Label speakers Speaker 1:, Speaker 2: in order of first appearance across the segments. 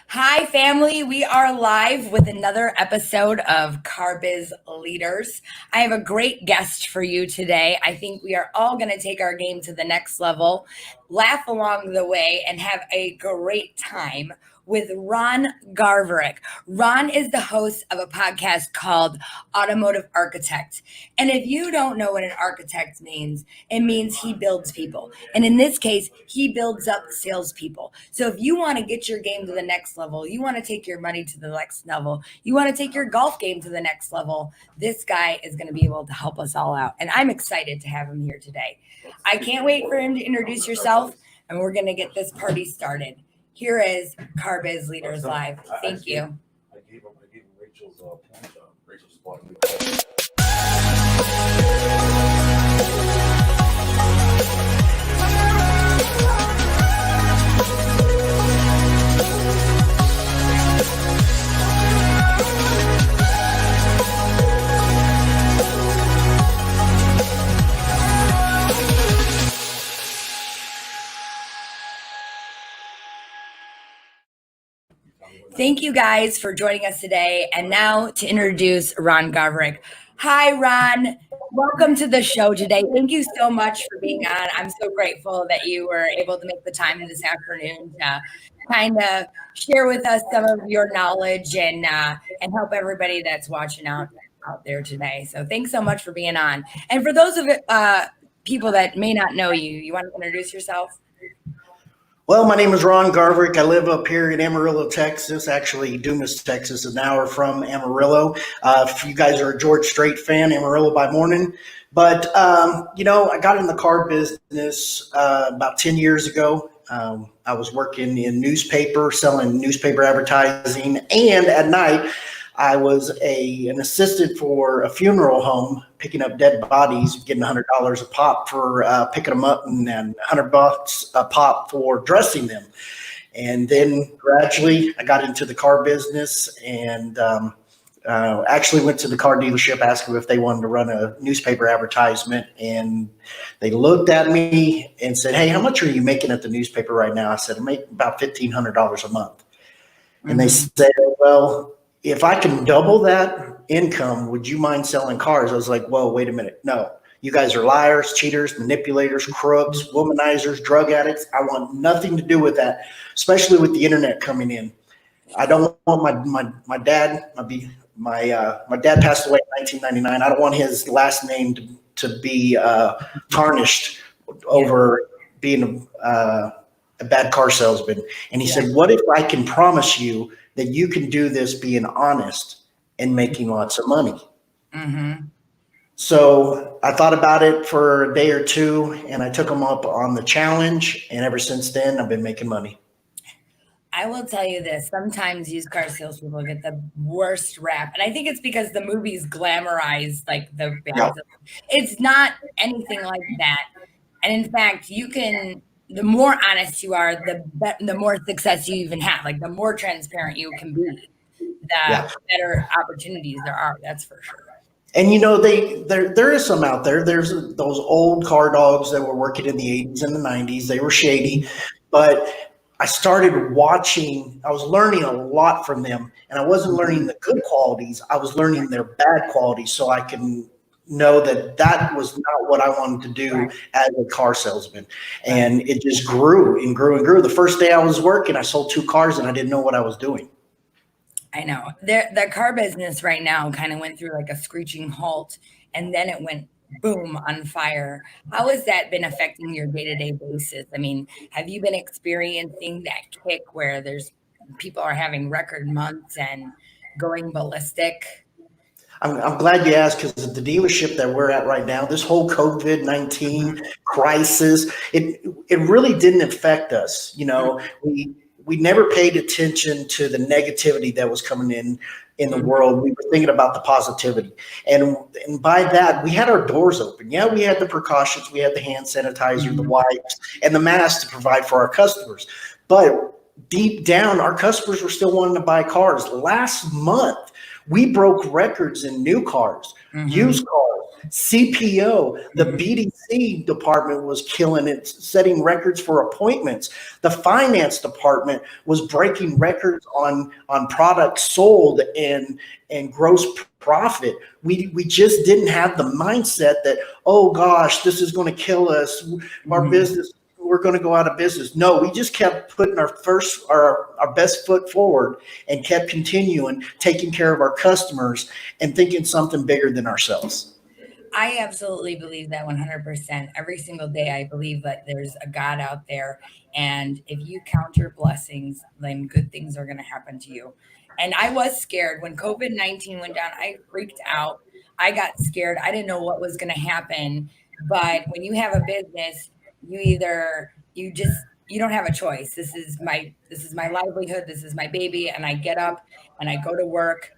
Speaker 1: Hi, family. We are live with another episode of Car Biz Leaders. I have a great guest for you today. I think we are all going to take our game to the next level, laugh along the way, and have a great time with Ron Garverick. Ron is the host of a podcast called Automotive Architect. And if you don't know what an architect means, it means he builds people. And in this case, he builds up salespeople. So if you want to get your game to the next level, you want to take your money to the next level, you want to take your golf game to the next level, this guy is going to be able to help us all out. And I'm excited to have him here today. I can't wait for him to introduce yourself, and we're going to get this party started. Here is Car Biz Leaders Live. Thank you.
Speaker 2: I gave him Rachel's point. Rachel's spot.
Speaker 1: Thank you guys for joining us today. And now to introduce Ron Garverick. Hi, Ron. Welcome to the show today. Thank you so much for being on. I'm so grateful that you were able to make the time this afternoon to kind of share with us some of your knowledge and help everybody that's watching out there today. So thanks so much for being on. And for those of people that may not know you, you want to introduce yourself?
Speaker 3: Well, my name is Ron Garverick. I live up here in Amarillo, Texas, actually Dumas, Texas, an hour from Amarillo. If you guys are a George Strait fan, Amarillo by morning. But, I got in the car business about 10 years ago. I was working in newspaper, selling newspaper advertising, and at night I was an assistant for a funeral home, picking up dead bodies, getting $100 a pop for picking them up, and then $100 a pop for dressing them. And then gradually I got into the car business and actually went to the car dealership, asked them if they wanted to run a newspaper advertisement. And they looked at me and said, "Hey, how much are you making at the newspaper right now?" I said, "I make about $1,500 a month." And they said, "Well, if I can double that income, would you mind selling cars?" I was like, "Whoa, wait a minute. No, you guys are liars, cheaters, manipulators, crooks, womanizers, drug addicts. I want nothing to do with that, especially with the internet coming in. I don't want my dad, my dad passed away in 1999. I don't want his last name to be tarnished over being a bad car salesman." And he said, "What if I can promise you that you can do this being honest and making lots of money?"
Speaker 1: Mm-hmm.
Speaker 3: So I thought about it for a day or two, and I took him up on the challenge. And ever since then, I've been making money.
Speaker 1: I will tell you this. Sometimes used car salespeople get the worst rap. And I think it's because the movies glamorize like the bad.
Speaker 3: Yeah.
Speaker 1: It's not anything like that. And in fact, the more honest you are, the more success you even have. Like the more transparent you can be, the better opportunities there are. That's for sure.
Speaker 3: And there is some out there. There's those old car dogs that were working in the 80s and the 90s. They were shady, but I started watching. I was learning a lot from them, and I wasn't learning the good qualities. I was learning their bad qualities, so I can know that was not what I wanted to do as a car salesman. And it just grew and grew and grew. The first day I was working, I sold 2 cars, and I didn't know what I was doing.
Speaker 1: I know. The car business right now kind of went through like a screeching halt, and then it went boom on fire. How has that been affecting your day-to-day basis? I mean, have you been experiencing that kick where people are having record months and going ballistic?
Speaker 3: I'm glad you asked, because the dealership that we're at right now, this whole COVID-19 crisis, it really didn't affect us. We never paid attention to the negativity that was coming in the world. We were thinking about the positivity. And by that, we had our doors open. Yeah, we had the precautions. We had the hand sanitizer, the wipes, and the masks to provide for our customers. But deep down, our customers were still wanting to buy cars. Last month, we broke records in new cars, used cars. CPO, the BDC department was killing it, setting records for appointments. The finance department was breaking records on products sold and gross profit. We just didn't have the mindset that, oh gosh, this is going to kill us. Our business, we're going to go out of business. No, we just kept putting our best foot forward and kept continuing, taking care of our customers and thinking something bigger than ourselves.
Speaker 1: I absolutely believe that 100%. Every single day, I believe that there's a God out there. And if you count your blessings, then good things are going to happen to you. And I was scared when COVID-19 went down. I freaked out. I got scared. I didn't know what was going to happen. But when you have a business, you don't have a choice. This is my livelihood. This is my baby. And I get up and I go to work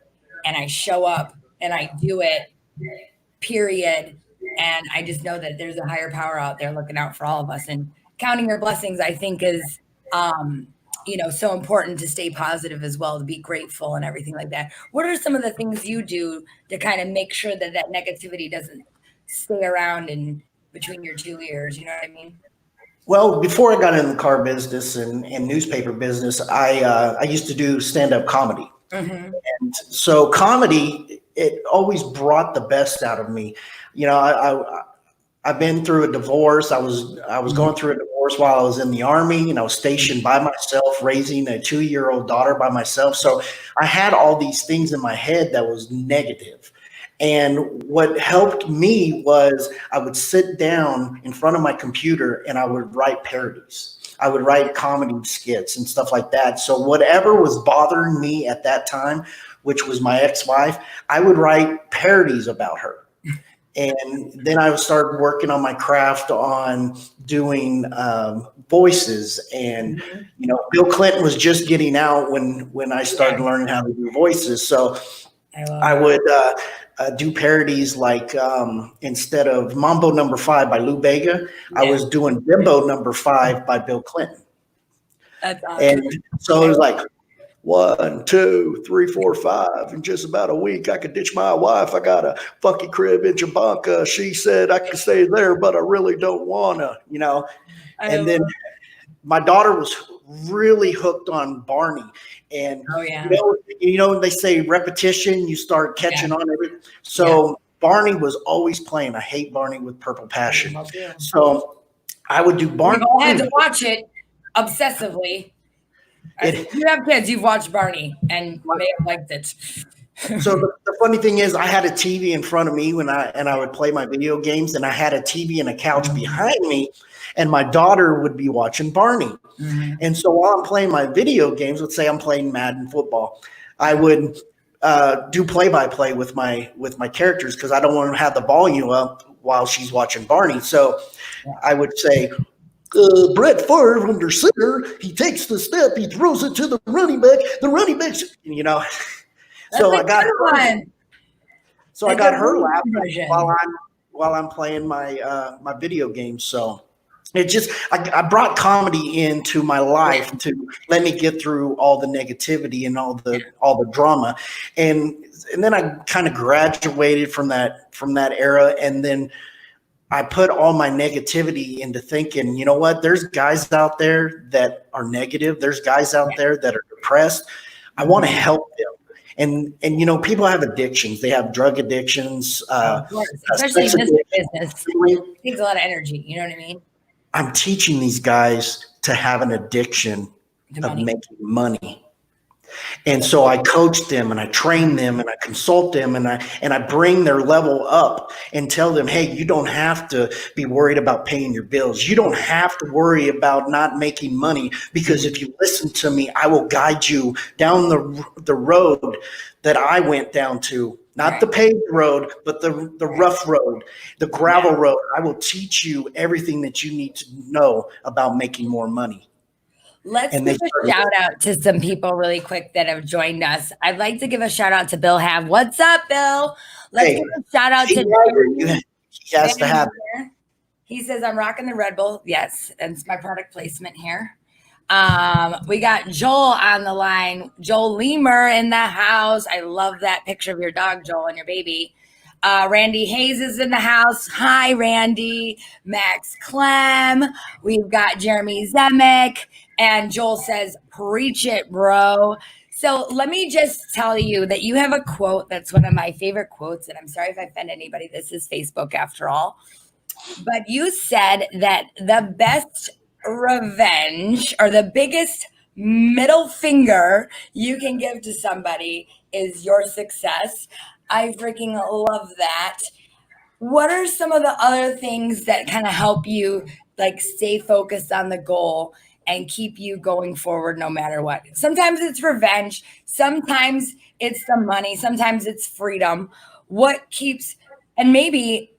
Speaker 1: and I show up and I do it, period. And I just know that there's a higher power out there looking out for all of us. And counting your blessings, I think, is so important to stay positive as well, to be grateful and everything like that. What are some of the things you do to kind of make sure that that negativity doesn't stay around and between your two ears? You know what I mean?
Speaker 3: Well, before I got in the car business and newspaper business, I used to do stand-up comedy.
Speaker 1: Mm-hmm.
Speaker 3: And so comedy, it always brought the best out of me. I've been through a divorce. I was going through a divorce while I was in the Army. Stationed by myself, raising a 2-year-old daughter by myself. So I had all these things in my head that was negative. And what helped me was I would sit down in front of my computer and I would write parodies. I would write comedy skits and stuff like that. So whatever was bothering me at that time, which was my ex-wife, I would write parodies about her. And then I started working on my craft on doing voices. And, Bill Clinton was just getting out when I started learning how to do voices. So I would do parodies like instead of Mambo Number 5 by Lou Bega, I was doing Bimbo Number 5 by Bill Clinton.
Speaker 1: That's awesome.
Speaker 3: And so it was like 1, 2, 3, 4, 5. In just about a week, I could ditch my wife. I got a funky crib in Jabanka. She said I could stay there, but I really don't wanna, And then my daughter was really hooked on Barney. And they say repetition, you start catching on everything. So Barney was always playing. I hate Barney with purple passion. So I would do Barney.
Speaker 1: We all had to watch it obsessively. If you have kids, you've watched Barney and may have liked it.
Speaker 3: So the funny thing is, I had a TV in front of me when I would play my video games, and I had a TV and a couch behind me, and my daughter would be watching Barney. Mm-hmm. And so while I'm playing my video games, let's say I'm playing Madden football, I would do play-by-play with my characters because I don't want to have the volume up while she's watching Barney. So I would say, Brett Favre under center, he takes the step, he throws it to the running back. The running back, So I got her. So I got her laughing while I'm playing my video games. So it just I brought comedy into my life to let me get through all the negativity and all the drama, and then I kind of graduated from that era, and then I put all my negativity into thinking, you know what? There's guys out there that are negative. There's guys out there that are depressed. I want to help them. And people have addictions. They have drug addictions.
Speaker 1: Especially in this business. It takes a lot of energy. You know what I mean?
Speaker 3: I'm teaching these guys to have an addiction of making money. And so I coach them and I train them and I consult them and I bring their level up and tell them, hey, you don't have to be worried about paying your bills. You don't have to worry about not making money, because if you listen to me, I will guide you down the road that I went down to. Not the paved road, but the rough road, the gravel road. I will teach you everything that you need to know about making more money.
Speaker 1: Let's give a shout out to some people really quick that have joined us. I'd like to give a shout out to Bill Have. What's up, Bill? Let's give a shout out to Jeremy.
Speaker 3: He has to have
Speaker 1: it. He says, I'm rocking the Red Bull. Yes, and it's my product placement here. We got Joel on the line. Joel Lemur in the house. I love that picture of your dog, Joel, and your baby. Randy Hayes is in the house. Hi, Randy. Max Clem. We've got Jeremy Zemek. And Joel says, preach it, bro. So let me just tell you that you have a quote that's one of my favorite quotes. And I'm sorry if I offend anybody. This is Facebook after all. But you said that the best revenge or the biggest middle finger you can give to somebody is your success. I freaking love that. What are some of the other things that kind of help you like stay focused on the goal and keep you going forward no matter what? Sometimes it's revenge, sometimes it's the money, sometimes it's freedom. What keeps and maybe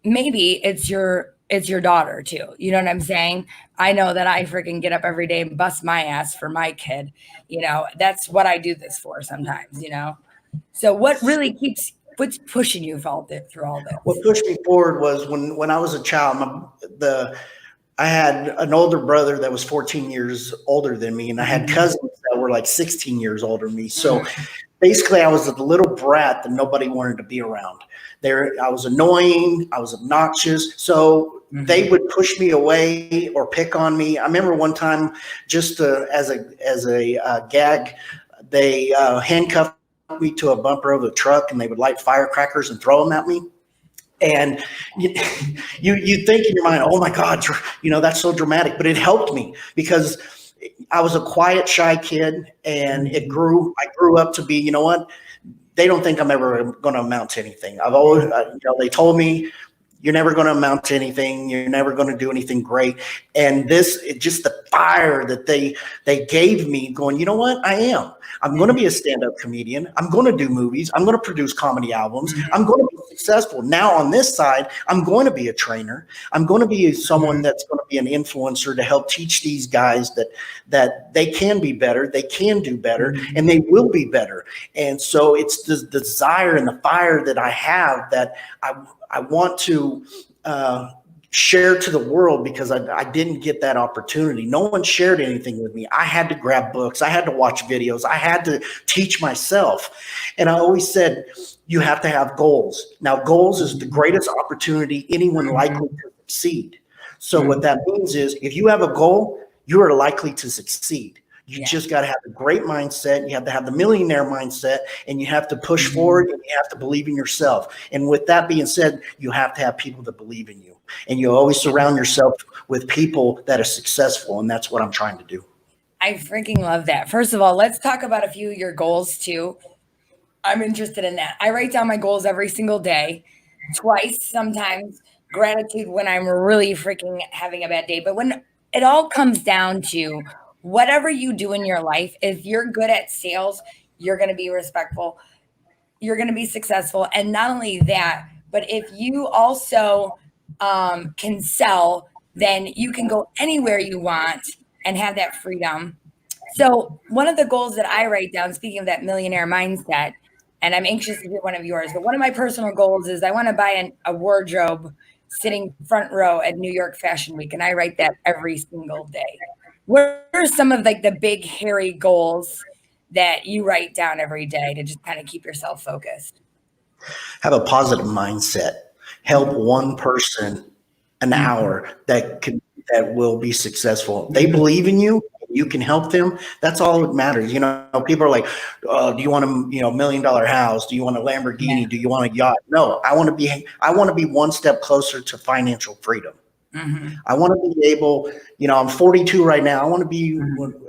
Speaker 1: it's your daughter too. You know what I'm saying? I know that I freaking get up every day and bust my ass for my kid. That's what I do this for sometimes. So what really what's pushing you through all
Speaker 3: What
Speaker 1: this?
Speaker 3: pushed me forward was when I was a child. I had an older brother that was 14 years older than me, and I had cousins that were like 16 years older than me. So basically, I was the little brat that nobody wanted to be around. I was annoying. I was obnoxious. So they would push me away or pick on me. I remember one time, just as a gag, they handcuffed me to a bumper of the truck, and they would light firecrackers and throw them at me. And you think in your mind, oh my God, that's so dramatic. But it helped me because I was a quiet, shy kid, and I grew up to be, you know what? They don't think I'm ever going to amount to anything. I've always, they told me, you're never going to amount to anything. You're never going to do anything great. And just the fire that they gave me going, you know what? I'm going to be a stand-up comedian. I'm going to do movies. I'm going to produce comedy albums. I'm going to be successful. Now on this side, I'm going to be a trainer. I'm going to be someone that's going to be an influencer to help teach these guys that they can be better, they can do better, and they will be better. And so it's the desire and the fire that I have that I want to share to the world because I didn't get that opportunity. No one shared anything with me. I had to grab books. I had to watch videos. I had to teach myself. And I always said, you have to have goals. Now, goals is the greatest opportunity anyone likely to succeed. So what that means is if you have a goal, you are likely to succeed. You just got to have a great mindset. You have to have the millionaire mindset, and you have to push forward, and you have to believe in yourself. And with that being said, you have to have people that believe in you, and you always surround yourself with people that are successful. And that's what I'm trying to do.
Speaker 1: I freaking love that. First of all, let's talk about a few of your goals too. I'm interested in that. I write down my goals every single day, twice sometimes. Gratitude when I'm really freaking having a bad day. But when it all comes down to whatever you do in your life, if you're good at sales, you're going to be respectful. You're going to be successful. And not only that, but if you also can sell, then you can go anywhere you want and have that freedom. So one of the goals that I write down, speaking of that millionaire mindset, and I'm anxious to hear one of yours, but one of my personal goals is I want to buy a wardrobe sitting front row at New York Fashion Week. And I write that every single day. What are some of like the big hairy goals that you write down every day to just kind of keep yourself focused?
Speaker 3: Have a positive mindset. Help one person an hour that will be successful. If they believe in you, you can help them. That's all that matters. People are like, do you want a $1 million house? Do you want a Lamborghini?
Speaker 1: Yeah.
Speaker 3: Do you want a yacht? No, I want to be one step closer to financial freedom. I want to be able, I'm 42 right now. I want to be,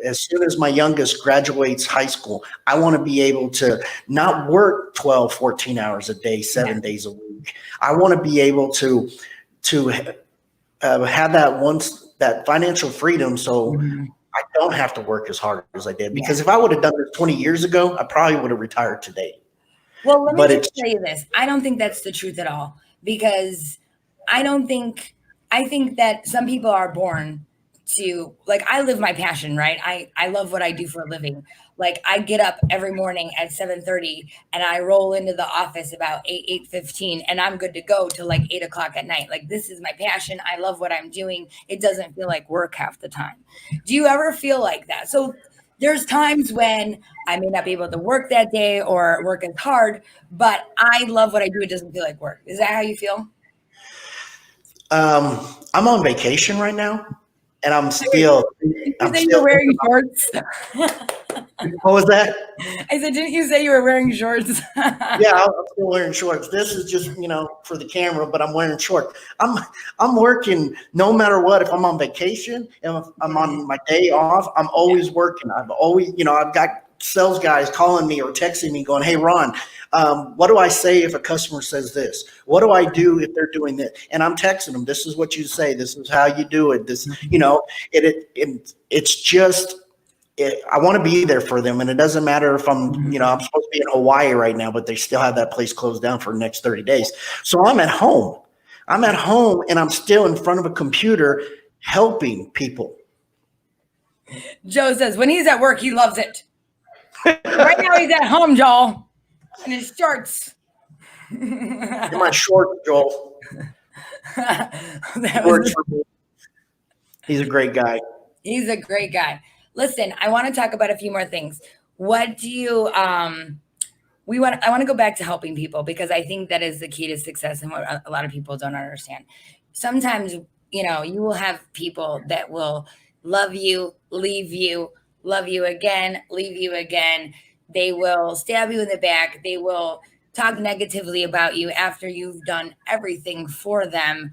Speaker 3: as soon as my youngest graduates high school, I want to be able to not work 12, 14 hours a day, 7 days a week. I want to be able to have that financial freedom. So I don't have to work as hard as I did, because if I would have done this 20 years ago, I probably would have retired today.
Speaker 1: Well, let me just tell you this. I don't think that's the truth at all, because I think that some people are born to, like, I live my passion, right? I love what I do for a living. Like, I get up every morning at 7:30 and I roll into the office about 8:15, and I'm good to go till like 8 o'clock at night. Like, this is my passion. I love what I'm doing. It doesn't feel like work half the time. Do you ever feel like that? So there's times when I may not be able to work that day or work as hard, but I love what I do. It doesn't feel like work. Is that how you feel?
Speaker 3: I'm on vacation right now, and
Speaker 1: Didn't you
Speaker 3: I'm
Speaker 1: say you're
Speaker 3: still thinking
Speaker 1: wearing
Speaker 3: about
Speaker 1: shorts?
Speaker 3: what was that?
Speaker 1: I said, didn't you say you were wearing shorts?
Speaker 3: Yeah, I'm still wearing shorts. This is just, for the camera, but I'm wearing shorts. I'm working no matter what. If I'm on vacation and if I'm on my day off, I'm always working. I've always, I've got sales guys calling me or texting me going, "Hey, Ron, what do I say if a customer says this? What do I do if they're doing this?" And I'm texting them, "This is what you say. This is how you do it. This, it's just I want to be there for them. And it doesn't matter if I'm supposed to be in Hawaii right now, but they still have that place closed down for the next 30 days. So I'm at home. I'm at home and I'm still in front of a computer helping people.
Speaker 1: Joe says when he's at work, he loves it. Right now he's at home, Joel, in his shorts.
Speaker 3: In my short, Joel. Works for me. He's a great guy.
Speaker 1: He's a great guy. Listen, I want to talk about a few more things. What do you I want to go back to helping people because I think that is the key to success and what a lot of people don't understand. Sometimes, you will have people that will love you, leave you, love you again, leave you again. They will stab you in the back. They will talk negatively about you after you've done everything for them.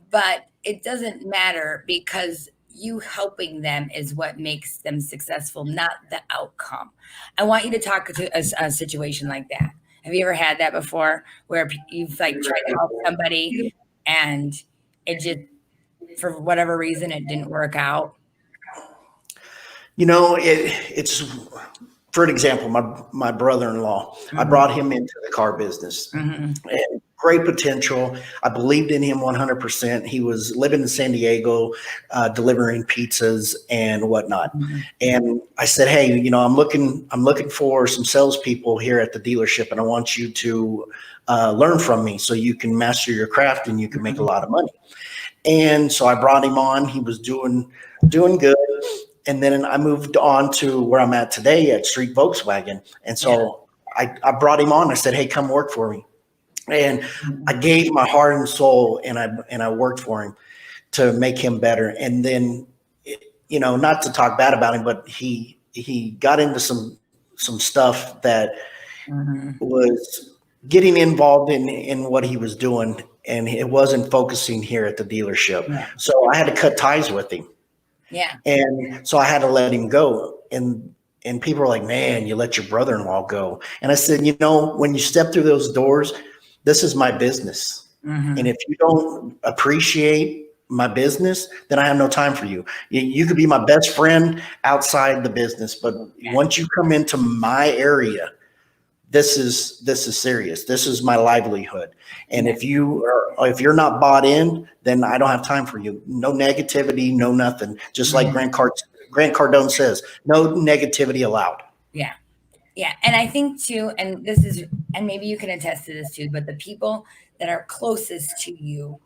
Speaker 1: But it doesn't matter because you helping them is what makes them successful, not the outcome. I want you to talk to a situation like that. Have you ever had that before where you've like tried to help somebody and it just, for whatever reason, it didn't work out?
Speaker 3: It's for an example, my brother-in-law, I brought him into the car business. And great potential. I believed in him 100%. He was living in San Diego, delivering pizzas and whatnot. And I said, "Hey, I'm looking for some salespeople here at the dealership, and I want you to learn from me so you can master your craft and you can make a lot of money." And so I brought him on. He was doing good. And then I moved on to where I'm at today at Street Volkswagen. And so I brought him on. I said, "Hey, come work for me." And I gave my heart and soul and I worked for him to make him better. And then, not to talk bad about him, but he got into some stuff that was getting involved in what he was doing. And it wasn't focusing here at the dealership.
Speaker 1: Yeah.
Speaker 3: So I had to cut ties with him.
Speaker 1: Yeah.
Speaker 3: And so I had to let him go. And people were like, "Man, you let your brother-in-law go." And I said, when you step through those doors, this is my business. And if you don't appreciate my business, then I have no time for you. You could be my best friend outside the business, but once you come into my area, this is serious. This is my livelihood. And if you're not bought in, then I don't have time for you. No negativity, no nothing. Just like Grant Cardone says, no negativity allowed.
Speaker 1: Yeah. Yeah. And I think too, and maybe you can attest to this too, but the people that are closest to you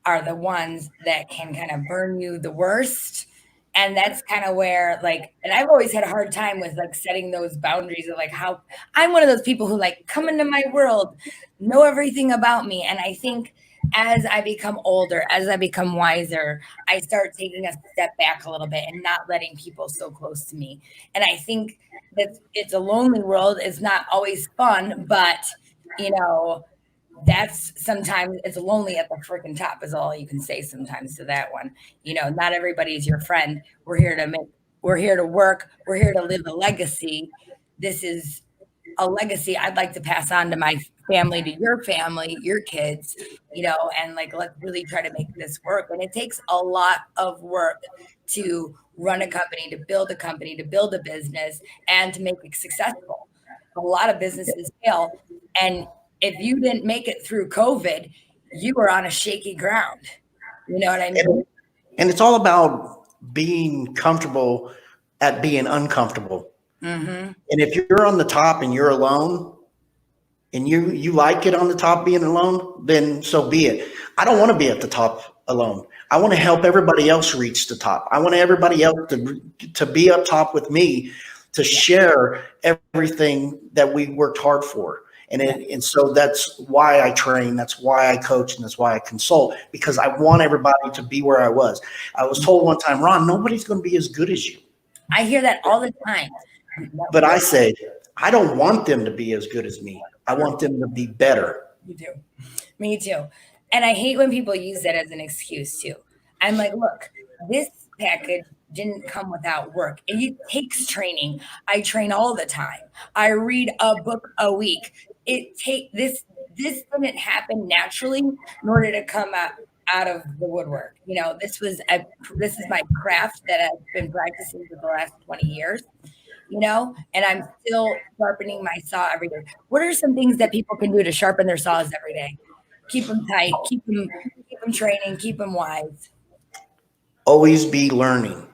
Speaker 1: are the ones that can kind of burn you the worst. And that's kind of where and I've always had a hard time with setting those boundaries of how I'm one of those people who come into my world, know everything about me. And I think as I become older, as I become wiser, I start taking a step back a little bit and not letting people so close to me. And I think that it's a lonely world. It's not always fun, but that's sometimes it's lonely at the freaking top is all you can say sometimes to that one. Not everybody is your friend. We're here to work. We're here to live a legacy. This is a legacy I'd like to pass on to my family, to your family, your kids, and let's really try to make this work. And it takes a lot of work to run a company, to build a business, and to make it successful. A lot of businesses fail. And if you didn't make it through COVID, you were on a shaky ground. You know what I mean?
Speaker 3: And it's all about being comfortable at being uncomfortable. And if you're on the top and you're alone and you like it on the top being alone, then so be it. I don't want to be at the top alone. I want to help everybody else reach the top. I want everybody else to be up top with me to share everything that we worked hard for. And so that's why I train, that's why I coach, and that's why I consult, because I want everybody to be where I was. I was told one time, Ron, nobody's going to be as good as you.
Speaker 1: I hear that all the time.
Speaker 3: But I said, I don't want them to be as good as me. I want them to be better.
Speaker 1: You do. Me too. And I hate when people use that as an excuse too. I'm like, look, this package didn't come without work. It takes training. I train all the time. I read a book a week. This didn't happen naturally in order to come out of the woodwork. This is my craft that I've been practicing for the last 20 years. And I'm still sharpening my saw every day. What are some things that people can do to sharpen their saws every day? Keep them tight, keep them training, keep them wise.
Speaker 3: Always be learning.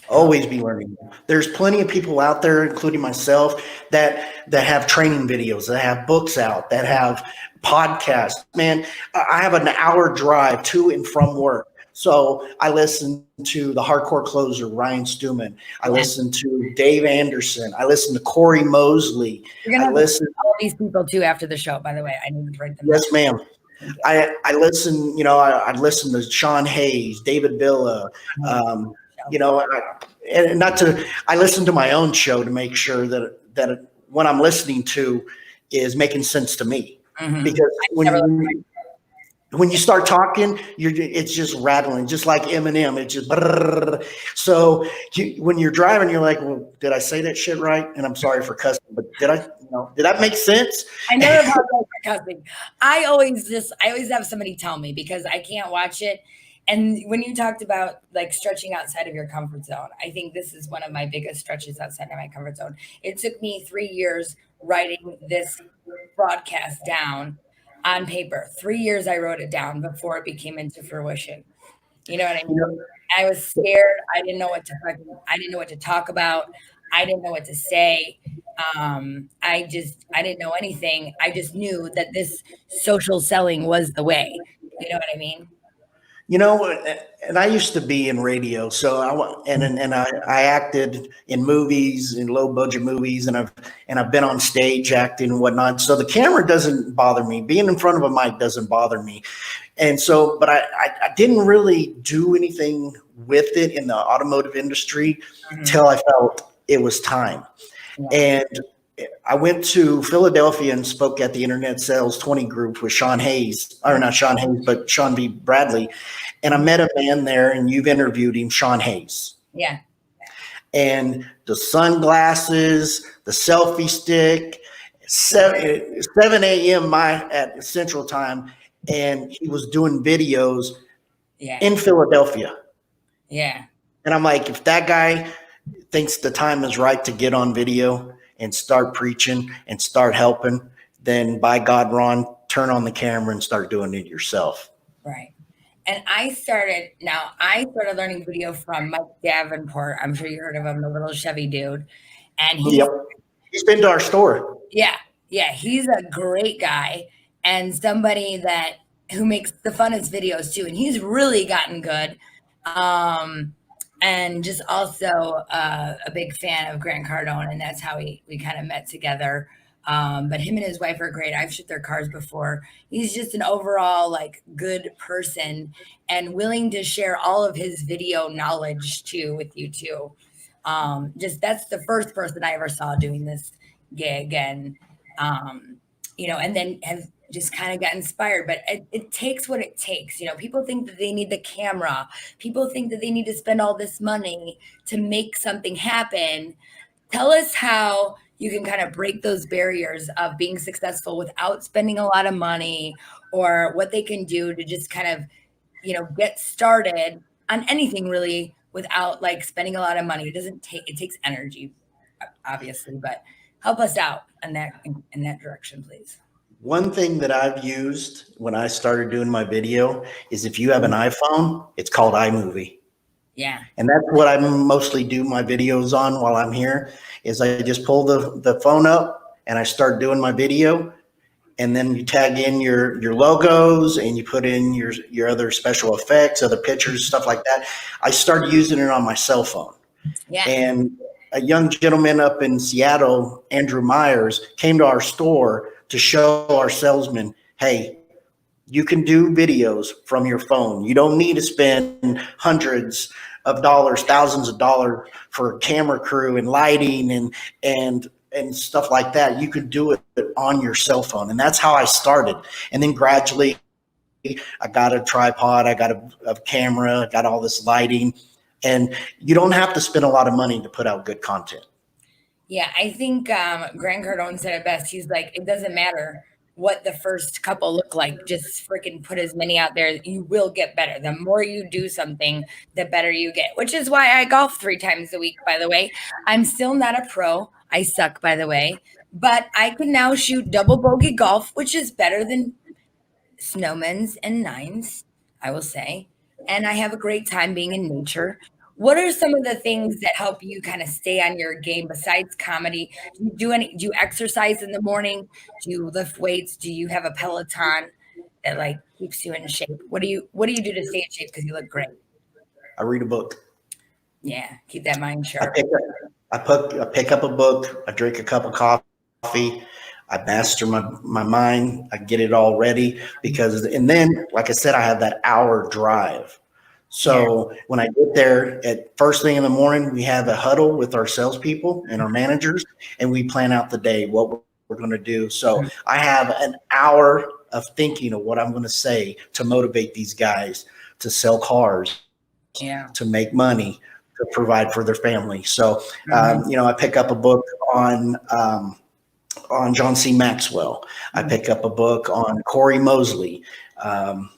Speaker 3: Always be learning. There's plenty of people out there, including myself, that have training videos, that have books out, that have podcasts. Man, I have an hour drive to and from work. So I listen to the hardcore closer, Ryan Stewman. I listen to Dave Anderson. I listen to Corey Mosley.
Speaker 1: You're going to listen to all these people too after the show, by the way. I need to write them down.
Speaker 3: Yes, ma'am. I listen, I listen to Sean Hayes, David Villa, and I listen to my own show to make sure that what I'm listening to is making sense to me. Mm-hmm. Because when you start talking, it's just rattling, just like Eminem. It's just brrr. So when you're driving, you're like, well, did I say that shit right? And I'm sorry for cussing, but did that make sense?
Speaker 1: I never apologize for cussing. I always have somebody tell me because I can't watch it. And when you talked about like stretching outside of your comfort zone, I think this is one of my biggest stretches outside of my comfort zone. It took me 3 years writing this broadcast down on paper. 3 years I wrote it down before it became into fruition. You know what I mean? I was scared. I didn't know what to talk about. I didn't know what to say. I didn't know anything. I just knew that this social selling was the way. You know what I mean?
Speaker 3: And I used to be in radio, so I acted in movies, in low budget movies, and I've been on stage acting and whatnot. So the camera doesn't bother me. Being in front of a mic doesn't bother me. And so, but I didn't really do anything with it in the automotive industry until I felt it was time. Yeah. And I went to Philadelphia and spoke at the Internet Sales 20 group with Sean Hayes, or not Sean Hayes, but Sean B. Bradley. And I met a man there, and you've interviewed him, Sean Hayes.
Speaker 1: Yeah.
Speaker 3: And the sunglasses, the selfie stick, 7 a.m. at Central Time, and he was doing videos in Philadelphia.
Speaker 1: Yeah.
Speaker 3: And I'm like, if that guy thinks the time is right to get on video and start preaching and start helping, then by God, Ron, turn on the camera and start doing it yourself.
Speaker 1: Right. And I started learning video from Mike Davenport. I'm sure you heard of him, the little Chevy dude. And
Speaker 3: he's been to our store.
Speaker 1: Yeah. Yeah. He's a great guy and somebody who makes the funnest videos too. And he's really gotten good. And just also a big fan of Grant Cardone, and that's how we kind of met together. But him and his wife are great. I've shipped their cars before. He's just an overall like good person and willing to share all of his video knowledge too with you too. That's the first person I ever saw doing this gig, and and then have just kind of got inspired. But it takes what it takes. People think that they need the camera. People think that they need to spend all this money to make something happen. Tell us how you can kind of break those barriers of being successful without spending a lot of money, or what they can do to just kind of, get started on anything really without like spending a lot of money. It takes energy, obviously, but help us out in that direction, please.
Speaker 3: One thing that I've used when I started doing my video is if you have an iPhone, it's called iMovie.
Speaker 1: Yeah.
Speaker 3: And that's what I mostly do my videos on while I'm here, is I just pull the phone up and I start doing my video, and then you tag in your logos and you put in your other special effects, other pictures, stuff like that. I started using it on my cell phone.
Speaker 1: Yeah.
Speaker 3: And a young gentleman up in Seattle, Andrew Myers, came to our store to show our salesmen, hey, you can do videos from your phone. You don't need to spend hundreds of dollars, thousands of dollars for a camera crew and lighting and stuff like that. You could do it on your cell phone. And that's how I started. And then gradually I got a tripod, I got a camera, I got all this lighting. And you don't have to spend a lot of money to put out good content.
Speaker 1: Yeah, I think Grant Cardone said it best. He's like, it doesn't matter what the first couple look like. Just freaking put as many out there. You will get better. The more you do something, the better you get, which is why I golf 3 times a week, by the way. I'm still not a pro. I suck, by the way. But I can now shoot double bogey golf, which is better than snowmen's and nines, I will say. And I have a great time being in nature. What are some of the things that help you kind of stay on your game besides comedy? Do you exercise in the morning? Do you lift weights? Do you have a Peloton that like keeps you in shape? What do you do to stay in shape? Because you look great.
Speaker 3: I read a book.
Speaker 1: Yeah, keep that mind
Speaker 3: I
Speaker 1: sharp.
Speaker 3: pick up a book. I drink a cup of coffee. I master my mind. I get it all ready and then, like I said, I have that hour drive. So when I get there at first thing in the morning, we have a huddle with our salespeople and our managers, and we plan out the day, what we're going to do. So I have an hour of thinking of what I'm going to say to motivate these guys to sell cars,
Speaker 1: Yeah.
Speaker 3: to make money, to provide for their family. So, I pick up a book on John C. Maxwell. I pick up a book on Corey Mosley, Joe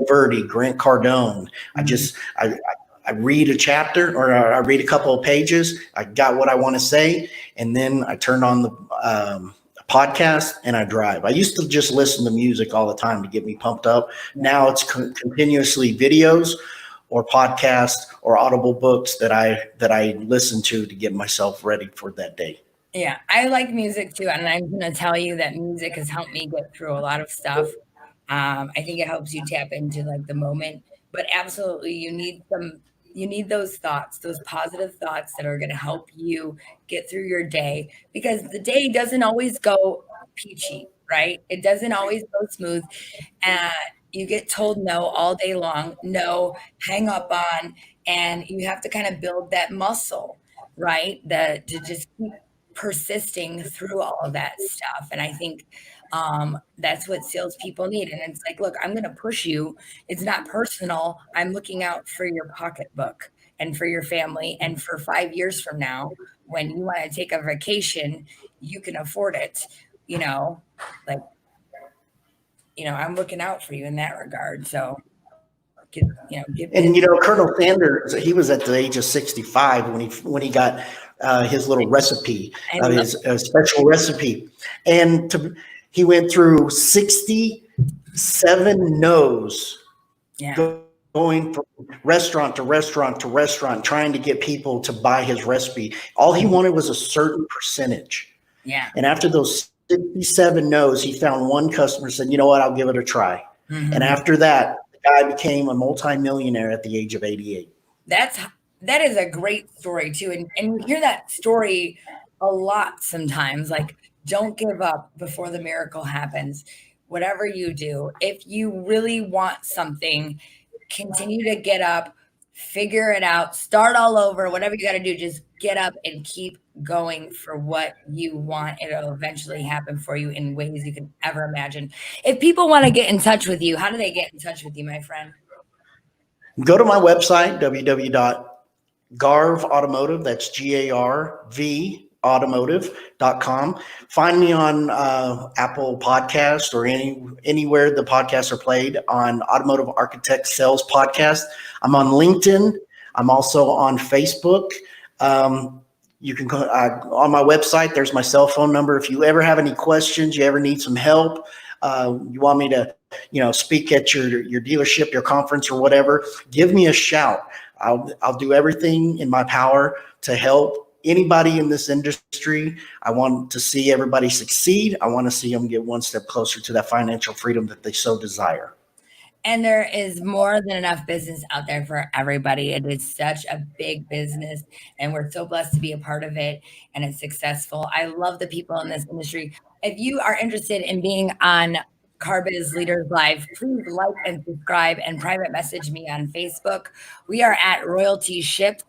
Speaker 3: Verdi, Grant Cardone. I read a chapter or I read a couple of pages. I got what I want to say, and then I turn on the podcast and I drive. I used to just listen to music all the time to get me pumped up. Now it's continuously videos or podcasts or audible books that I listen to get myself ready for that day.
Speaker 1: Yeah, I like music too, and I'm going to tell you that music has helped me get through a lot of stuff. I think it helps you tap into like the moment, but absolutely you need those thoughts, those positive thoughts that are going to help you get through your day, because the day doesn't always go peachy, right? It doesn't always go smooth. And you get told no all day long, no, hang up on, and you have to kind of build that muscle, right? To just keep persisting through all of that stuff. And I think that's what salespeople need. And it's like, look, I'm going to push you. It's not personal. I'm looking out for your pocketbook and for your family. And for 5 years from now, when you want to take a vacation, you can afford it. I'm looking out for you in that regard. So,
Speaker 3: Colonel Sanders, he was at the age of 65 when he got his little recipe, his special recipe, and he went through 67 no's, going from restaurant to restaurant to restaurant, trying to get people to buy his recipe. All he wanted was a certain percentage.
Speaker 1: Yeah.
Speaker 3: And after those 67 no's, he found one customer, said, you know what, I'll give it a try. Mm-hmm. And after that, the guy became a multimillionaire at the age of 88.
Speaker 1: That is a great story too. And we hear that story a lot sometimes, like, don't give up before the miracle happens. Whatever you do, if you really want something, continue to get up, figure it out, start all over, whatever you got to do, just get up and keep going for what you want. It'll eventually happen for you in ways you can ever imagine. If people want to get in touch with you, how do they get in touch with you, my friend?
Speaker 3: Go to my website, www.garv.automotive. That's GARV automotive.com. Find me on Apple Podcast or anywhere the podcasts are played, on Automotive Architect Sales Podcast. I'm on LinkedIn. I'm also on Facebook. You can go on my website. There's my cell phone number. If you ever have any questions, you ever need some help, you want me to, speak at your dealership, your conference or whatever, give me a shout. I'll do everything in my power to help anybody in this industry. I want to see everybody succeed. I want to see them get one step closer to that financial freedom that they so desire.
Speaker 1: And there is more than enough business out there for everybody. It is such a big business, and we're so blessed to be a part of it, and it's successful. I love the people in this industry. If you are interested in being on Carbiz Leaders Live, please like and subscribe and private message me on Facebook. We are at Royalty Ships.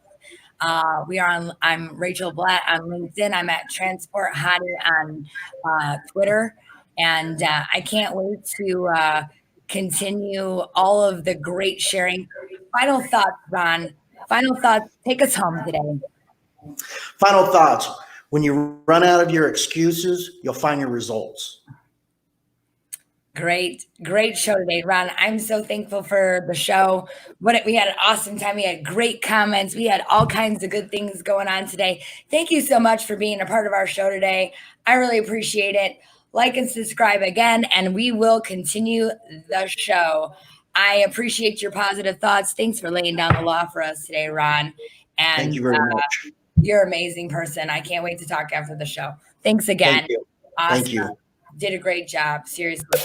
Speaker 1: I'm Rachel Blatt on LinkedIn. I'm at Transport Hottie on Twitter. And I can't wait to continue all of the great sharing. Final thoughts, Ron. Final thoughts. Take us home today.
Speaker 3: Final thoughts. When you run out of your excuses, you'll find your results.
Speaker 1: Great show today, Ron. I'm so thankful for the show. We had an awesome time. We had great comments. We had all kinds of good things going on today. Thank you so much for being a part of our show today. I really appreciate it. Like and subscribe again, and we will continue the show. I appreciate your positive thoughts. Thanks for laying down the law for us today, Ron. And
Speaker 3: Thank you very much.
Speaker 1: You're an amazing person. I can't wait to talk after the show. Thanks again.
Speaker 3: Thank you.
Speaker 1: Awesome.
Speaker 3: Thank you.
Speaker 1: Did a great job. Seriously.